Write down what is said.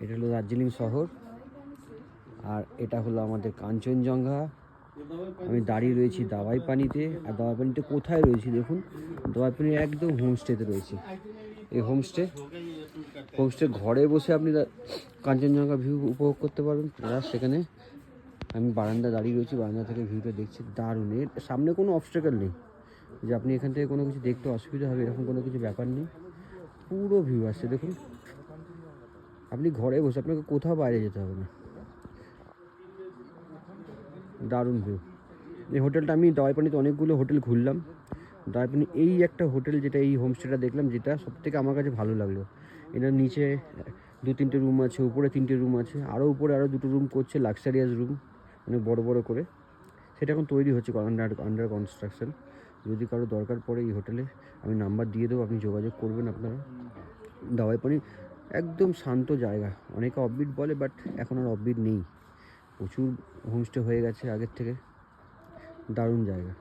এটা হলো দার্জিলিং শহর, আর এটা হলো আমাদের কাঞ্চনজঙ্ঘা। আমি দাঁড়িয়ে রয়েছি দাওয়াই পানিতে। আর দাওয়াই পানিতে কোথায় রয়েছি দেখুন, দাওয়াই পানির একদম হোমস্টেতে রয়েছি। এই হোমস্টে ঘরে বসে আপনি কাঞ্চনজঙ্ঘা ভিউ উপভোগ করতে পারবেন। প্লাস সেখানে আমি বারান্দা দাঁড়িয়ে রয়েছি, বারান্দা থেকে ভিউটা দেখছি দারুণ। এর সামনে কোনো অবস্ট্যাকল নেই যে আপনি এখান থেকে কোনো কিছু দেখতে অসুবিধা হবে, এরকম কোনো কিছু ব্যাপার নেই। পুরো ভিউ আসছে দেখুন, আপনি ঘরে বসে, আপনাকে কোথাও বাইরে যেতে হবে না। দারুণ ভিউ। এই হোটেলটা আমি দাওয়াই পানিতে অনেকগুলো হোটেল ঘুরলাম, দাওয়াই পানি এই একটা হোটেল যেটা এই হোমস্টেটা দেখলাম, যেটা সবথেকে আমার কাছে ভালো লাগলো। এটার নিচে 2-3টে রুম আছে, উপরে 3টে রুম আছে, আরও উপরে আরও 2টো রুম করছে, লাক্সারিয়াস রুম, অনেক বড় বড় করে। সেটা এখন তৈরি হচ্ছে, আন্ডার কনস্ট্রাকশন। যদি কারো দরকার পড়ে এই হোটেলে, আমি নাম্বার দিয়ে দেবো, আপনি যোগাযোগ করবেন। আপনারা দাওয়াই পানি একদম শান্ত জায়গা। অনেকে অফবিট বলে, বাট এখন আর অফবিট নেই, প্রচুর হোমস্টে হয়ে গেছে আগের থেকে। দারুণ জায়গা।